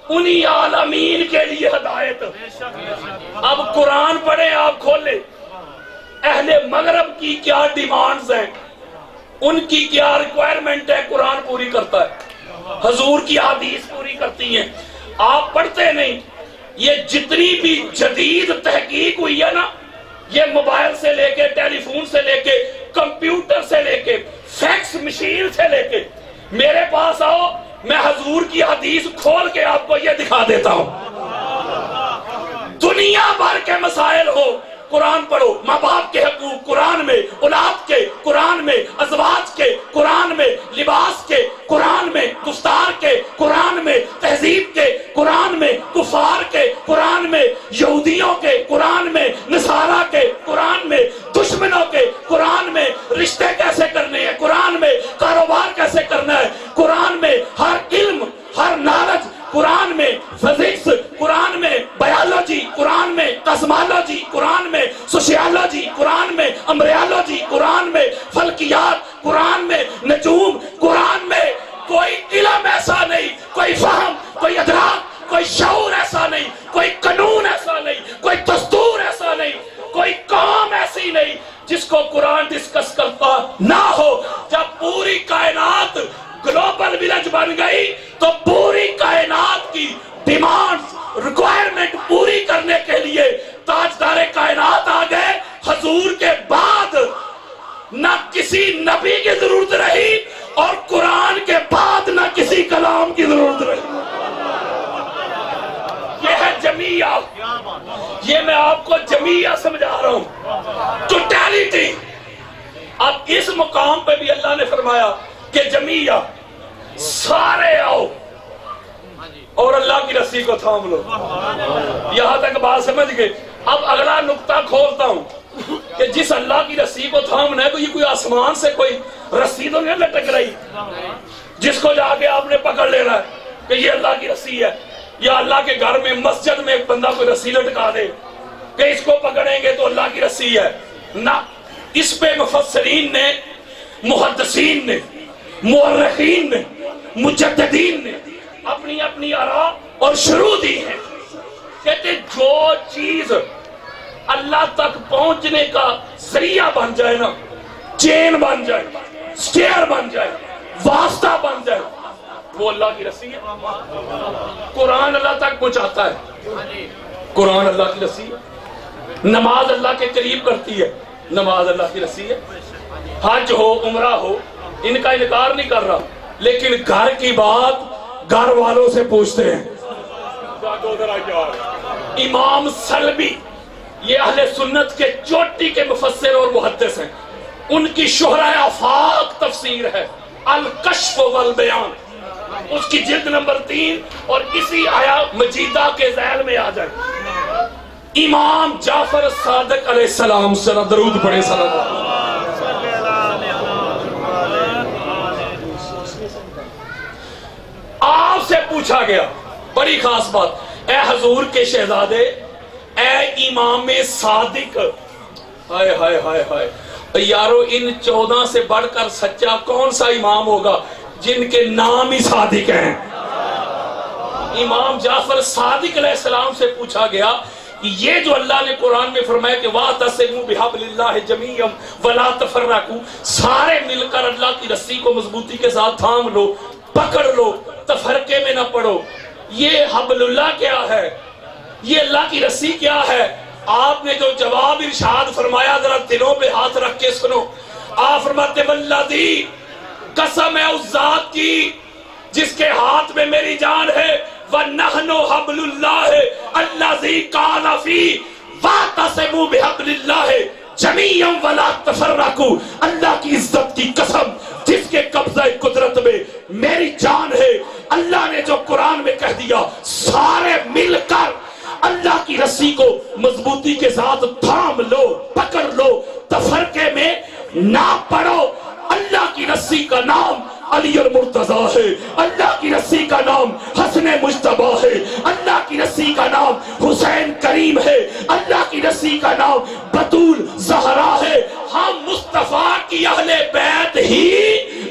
انہی عالمین کے لیے ہدایت۔ اب قرآن پڑھیں، آپ کھولیں، اہل مغرب کی کیا ڈیمانڈز ہیں، ان کی کیا ریکوائرمنٹ ہے، قرآن پوری کرتا ہے، حضور کی حدیث پوری کرتی ہیں۔ آپ پڑھتے نہیں۔ یہ جتنی بھی جدید تحقیق ہوئی ہے نا، یہ موبائل سے لے کے، ٹیلی فون سے لے کے، کمپیوٹر سے لے کے، فیکس مشین سے لے کے، میرے پاس آؤ، میں حضور کی حدیث کھول کے آپ کو یہ دکھا دیتا ہوں۔ دنیا بھر کے مسائل ہو، قرآن پڑھو۔ ماں باپ کے حقوق قرآن میں، اولاد کے قرآن میں، ازواج کے قرآن میں، لباس کے قرآن میں، دستار کے قرآن میں، تہذیب کے قرآن میں، کفار کے قرآن میں، یہودیوں کے قرآن میں، نصارہ کے قرآن میں، دشمنوں کے قرآن میں، رشتے کیسے کرنے ہیں قرآن میں، کاروبار کیسے کرنا ہے قرآن میں، ہر علم، ہر نالج قرآن میں، فزکس قرآن میں، بایولوجی قرآن میں، کاسمالوجی قرآن میں، سوشیالوجی قرآن میں، امبریالوجی قرآن میں، فلکیات قرآن میں، نجوم قرآن میں۔ کوئی علم ایسا نہیں، کوئی فہم، کوئی ادراک، کوئی شعور ایسا نہیں، کوئی قانون ایسا نہیں، کوئی دستور ایسا نہیں، کوئی قوم ایسی نہیں جس کو قرآن ڈسکس کرتا نہ ہو۔ جب پوری کائنات گلوبل ویلیج بن گئی تو پوری کائنات کی ڈیمانڈز، ریکوائرمنٹ پوری کرنے کے لیے تاجدار کائنات آ گئے۔ حضور کے بعد نہ کسی نبی کی ضرورت رہی اور قرآن کے بعد نہ کسی کلام کی ضرورت رہی۔ یہ ہے جمیعہ، یہ میں آپ کو جمیعہ سمجھا رہا ہوں، ٹوٹیلٹی۔ اب اس مقام پہ بھی اللہ نے فرمایا کہ جمیعہ، سارے آؤ اور اللہ کی رسی کو تھام لو۔ یہاں تک بات سمجھ گئے؟ اب اگلا نقطہ کھولتا ہوں کہ جس اللہ کی رسی کو تھامنا ہے تو یہ کوئی آسمان سے کوئی رسی تو نہیں لٹک رہی جس کو جا کے آپ نے پکڑ لینا ہے کہ یہ اللہ کی رسی ہے، یا اللہ کے گھر میں مسجد میں ایک بندہ کوئی رسی لٹکا دے کہ اس کو پکڑیں گے تو اللہ کی رسی ہے۔ نہ، اس پہ مفسرین نے، محدثین نے، مورخین نے، مجددین نے اپنی اپنی آراء اور شروع دی ہے۔ کہتے جو چیز اللہ تک پہنچنے کا ذریعہ بن جائے نا، چین بن جائے، سٹیئر بن جائے، واسطہ بن جائے، وہ اللہ کی رسی ہے۔ قرآن اللہ تک پہنچاتا ہے، قرآن اللہ کی رسی ہے۔ نماز اللہ کے قریب کرتی ہے، نماز اللہ کی رسی ہے۔ حج ہو، عمرہ ہو، ان کا انکار نہیں کر رہا، لیکن گھر کی بات گھر والوں سے پوچھتے ہیں۔ امام سلبی، یہ اہل سنت کے چوٹی کے مفسر اور محدث ہیں، ان کی شہرۂ آفاق تفسیر ہے الکشف والبیان، اس کی جلد نمبر 3 اور اسی آیات مجیدہ کے ذیل میں آ جائے۔ امام جعفر صادق علیہ السلام سے درود پڑھے صلی اللہ علیہ وسلم۔ آپ سے پوچھا گیا، بڑی خاص بات، اے حضور کے شہزادے، اے امام صادق، ہائے ہائے ہائے ہائے، یارو ان 14 سے بڑھ کر سچا کون سا امام ہوگا جن کے نام ہی صادق ہیں؟ امام جعفر صادق علیہ السلام سے پوچھا گیا کہ یہ جو اللہ نے قرآن میں فرمایا کہ وَاعْتَصِمُوا بِحَبْلِ اللَّهِ جَمِيعًا وَلَا تَفَرَّقُوا، سارے مل کر اللہ کی رسی کو مضبوطی کے ساتھ تھام لو، پکڑ لو، تفرقے میں نہ پڑو۔ یہ حبل اللہ کیا ہے؟ یہ اللہ کی رسی کیا ہے؟ آپ نے جو جواب ارشاد فرمایا ذرا دلوں پہ ہاتھ رکھ کے سنو۔ آپ فرماتے والذی، قسم ہے اس ذات کی جس کے ہاتھ میں میری جان ہے، وَنَحْنُ حَبْلُ اللَّهِ الَّذِي قَالَ فِيهِ وَاعْتَصِمُوا بِحَبْلِ اللَّهِ جَمِيعًا وَلَا تَفَرَّقُوا، اللہ کی عزت کی قسم جس کے قبضہ قدرت میں میری جان ہے، اللہ نے جو قرآن میں کہہ دیا سارے مل کر اللہ کی رسی کو مضبوطی کے ساتھ تھام لو، پکڑ لو، تفرقے میں نہ پڑو۔ اللہ کی رسی کا نام علی المرتضیٰ ہے، اللہ کی رسی کا نام حسن مجتبیٰ ہے، اللہ کی رسی کا نام حسین کریم ہے، اللہ کی رسی کا نام بطول زہرا ہے۔ ہم مصطفیٰ کی اہل بیت ہی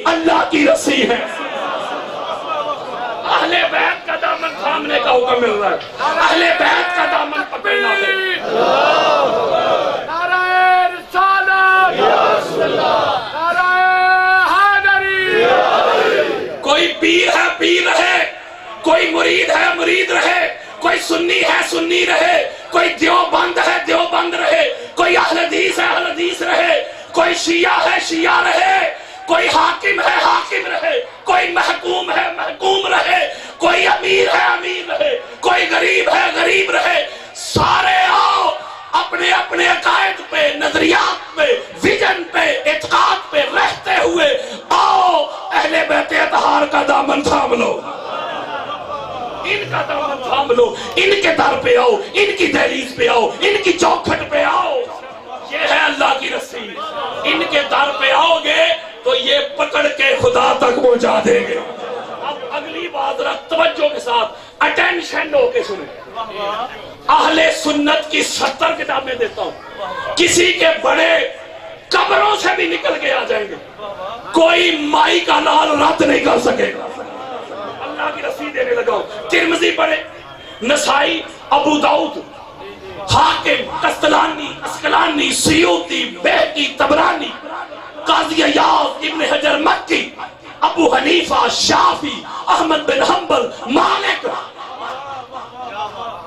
اللہ کی رسی ہے۔ اہل بیت کا دامن تھام تھامنے کا حکم مل رہا ہے، اہل بیت کا دامن پکڑنا ہے۔ نعرہ رسالت، نعرہ حیدری۔ کوئی پیر ہے پیر رہے، کوئی مرید ہے مرید رہے، کوئی سنی ہے سنی رہے، کوئی دیوبند ہے دیوبند رہے، کوئی اہل حدیث ہے اہل حدیث رہے، کوئی شیعہ ہے شیعہ رہے، کوئی حاکم ہے حاکم رہے، کوئی محکوم ہے محکوم رہے، کوئی امیر ہے امیر رہے، کوئی غریب ہے غریب رہے، سارے آؤ اپنے اپنے عقائد پہ، نظریات پہ، ویژن پہ، اعتقاد پہ رہتے ہوئے آؤ اہل بیت اطہار کا دامن تھام لو، ان کا دامن تھام لو، ان کے در پہ آؤ، ان کی دہلیز پہ آؤ، ان کی چوکھٹ پہ آؤ، یہ ہے اللہ کی رسی۔ ان کے در پہ آؤ گے تو یہ پکڑ کے خدا تک پہنچا دیں گے۔ اب اگلی بات ذرا توجہ کے ساتھ اٹینشن ہو کے سنیں۔ اہل سنت کی 70 کتابیں دیتا ہوں، کسی کے بڑے قبروں سے بھی نکل کے آ جائیں گے، کوئی مائی کا لال رد نہیں کر سکے گا۔ اللہ کی رسی دینے لگا ہوں، ترمذی پڑھے، نسائی، ابو داؤد، حاکم، قسطلانی، اسقلانی، سیوطی، بہقی، طبرانی، قاضی عیاض، ابن حجر مکی، ابو حنیفہ، شافعی، احمد بن حنبل، مالک۔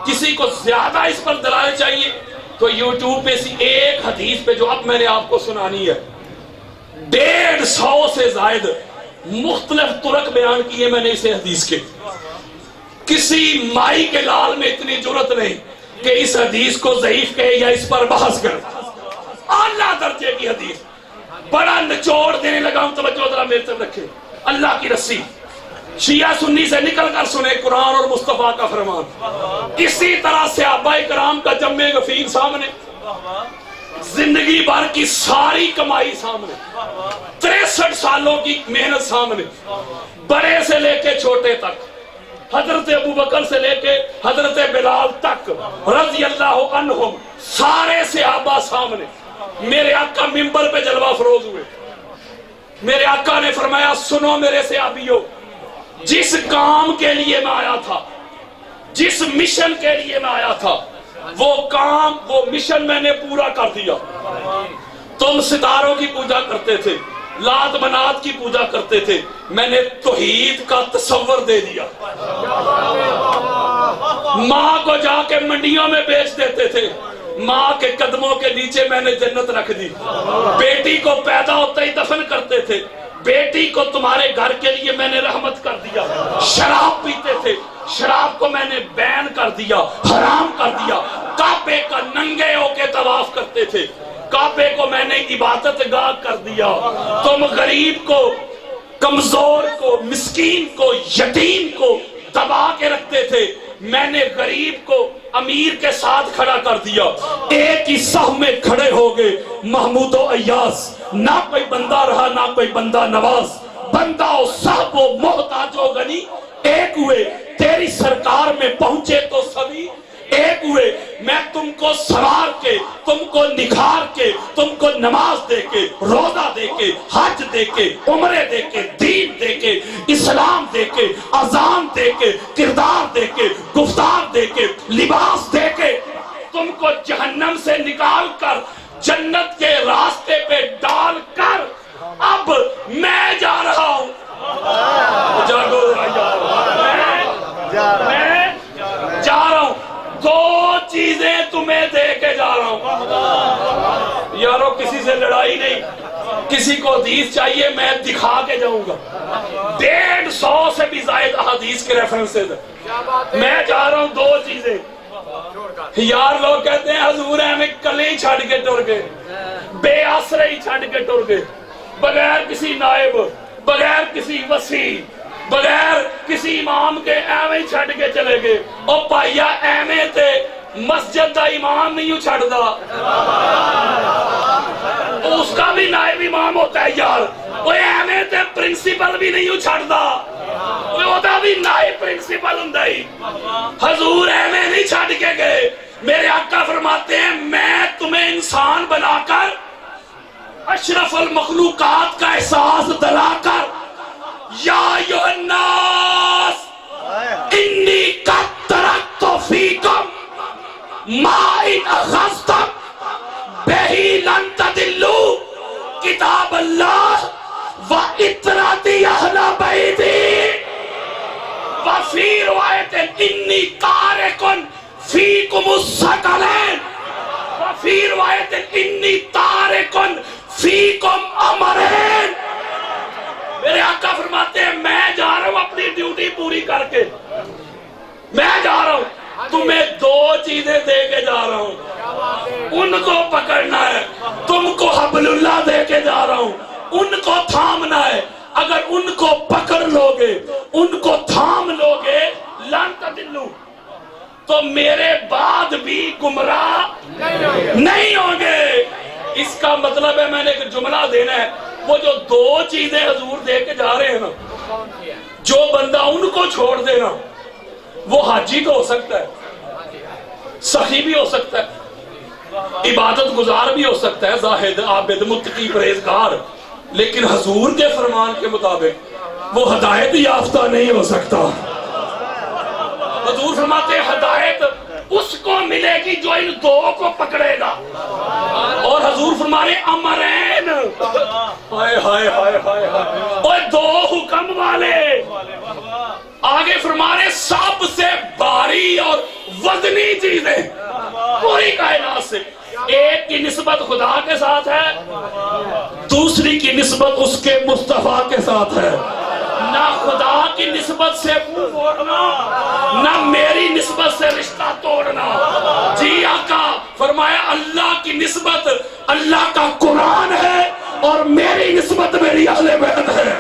کسی کو زیادہ اس پر دلائل چاہیے تو یوٹیوب پہ سی ایک حدیث پہ جو اب میں نے آپ کو سنانی ہے، 150 سے زائد مختلف طرق بیان کیے میں نے اسے حدیث کے۔ کسی مائی کے لال میں اتنی جرت نہیں کہ اس حدیث کو ضعیف کہے یا اس پر بحث کرے، اعلیٰ درجے کی حدیث، بڑا نچوڑ دینے لگا ہوں، توجہ ذرا میرے طرف رکھے۔ اللہ کی رسی شیعہ سنی سے نکل کر سنے قرآن اور مصطفیٰ کا فرمان، اسی طرح صحابہ کرام کا جمع غفیر سامنے، زندگی بھر کی ساری کمائی سامنے، 63 سالوں کی محنت سامنے، بڑے سے لے کے چھوٹے تک، حضرت ابوبکر سے لے کے حضرت بلال تک رضی اللہ عنہم، سارے صحابہ سامنے۔ میرے آقا منبر پہ جلوہ فروز ہوئے، میرے آقا نے فرمایا سنو میرے صحابیوں، جس کام کے لیے میں آیا تھا، جس مشن کے لیے میں آیا تھا، وہ کام وہ مشن میں نے پورا کر دیا۔ تم ستاروں کی پوجا کرتے تھے، لات منات کی پوجا کرتے تھے، میں نے توحید کا تصور دے دیا۔ ماں کو جا کے منڈیوں میں بیچ دیتے تھے، ماں کے قدموں کے نیچے میں نے جنت رکھ دی۔ بیٹی کو پیدا ہوتے ہی دفن کرتے تھے، بیٹی کو تمہارے گھر کے لیے میں نے رحمت کر دیا۔ شراب پیتے تھے، شراب کو میں نے بین کر دیا، حرام کر دیا۔ کعبے کا ننگے ہو کے طواف کرتے تھے، کعبے کو میں نے عبادت گاہ کر دیا۔ تم غریب کو، کمزور کو، مسکین کو، یتیم کو دبا کے رکھتے تھے، میں نے غریب کو امیر کے ساتھ کھڑا کر دیا۔ ایک ہی صف میں کھڑے ہو گئے محمود و ایاس، نہ کوئی بندہ رہا نہ کوئی بندہ نواز، بندہ و صاحب و محتاج و غنی ایک ہوئے، تیری سرکار میں پہنچے تو سبھی ایک ہوئے۔ میں تم کو سوار کے، تم کو نکھار کے، تم کو نماز دے کے، روزہ دے کے، حج دے کے، عمرے دے کے، دین دے کے، اسلام دے کے، اذان دے کے، کردار دے کے، گفتار دے کے، لباس دے کے، تم کو جہنم سے نکال کر جنت کے راستے پہ ڈال کر اب میں جا رہا ہوں۔ جاگو میں جا رہا ہوں، دو چیزیں تمہیں دے کے جا رہا ہوں۔ یارو کسی سے لڑائی نہیں، کسی کو حدیث چاہیے میں دکھا کے جاؤں گا۔ 150 سے بھی زائد حدیث کے ریفرنسز میں جا رہا ہوں، دو چیزیں۔ یار لوگ کہتے ہیں حضور ہمیں کلے ہی چھڑ کے ٹر گئے، بے آسرے ہی چھڑ کے ٹر گئے، بغیر کسی نائب، بغیر کسی وسیع، بغیر کسی امام کے ایویں ہی چھڑ کے چلے گئے۔ او پائیا ایویں تے مسجد دا امام نہیں چھڑ دا، اس کا بھی نائب امام ہوتا ہے یار۔ وہ ایویں تے پرنسپل بھی نہیں چھڑ دا، وہ دا بھی نائب پرنسپل ہوندا ہی۔ حضور ایویں نہیں چھڑ کے گئے۔ میرے آقا فرماتے ہیں میں تمہیں انسان بنا کر اشرف المخلوقات کا احساس دلا کر یا ایھا الناس انی قد ما ان اخذتم بہی لن تدلو کتاب اللہ و اطراتی اہل بیتی وفی روایت انی تارکن فیکم الثقلین وفی روایت انی تارکن فیکم امرین. میرے آقا فرماتے ہیں میں جا رہا ہوں اپنی ڈیوٹی پوری کر کے، میں جا رہا ہوں، تمہیں دو چیزیں دے کے جا رہا ہوں، ان کو پکڑنا ہے. تم کو حبل اللہ دے کے جا رہا ہوں، ان کو تھامنا ہے. اگر ان کو پکڑ لوگے، ان کو تھام لوگے، لن تدلو، تو میرے بعد بھی گمراہ نہیں ہوں گے. اس کا مطلب ہے میں نے ایک جملہ دینا ہے، وہ جو دو چیزیں حضور دے کے جا رہے ہیں نا، جو بندہ ان کو چھوڑ دے نا، وہ حاجی تو ہو سکتا ہے، سخی بھی ہو سکتا ہے، عبادت گزار بھی ہو سکتا ہے، زاہد عابد متقی پرہیزگار، لیکن حضور کے فرمان کے مطابق وہ ہدایت یافتہ نہیں ہو سکتا. حضور فرماتے ہیں ہدایت اس کو ملے گی جو ان دو کو پکڑے گا. اور حضور فرما رہے امرین، ہائے ہائے ہائے ہائے اور دو حکم والے. آگے فرما رہے سب سے بھاری اور وزنی چیزیں پوری کائنات سے، ایک کی نسبت خدا کے ساتھ ہے، دوسری کی نسبت اس کے مصطفیٰ کے ساتھ ہے. نہ خدا کی نسبت سے منہ موڑنا، نہ میری نسبت سے رشتہ توڑنا. جی آقا فرمایا اللہ کی نسبت اللہ کا قرآن ہے اور میری نسبت میری اہل بیت ہے.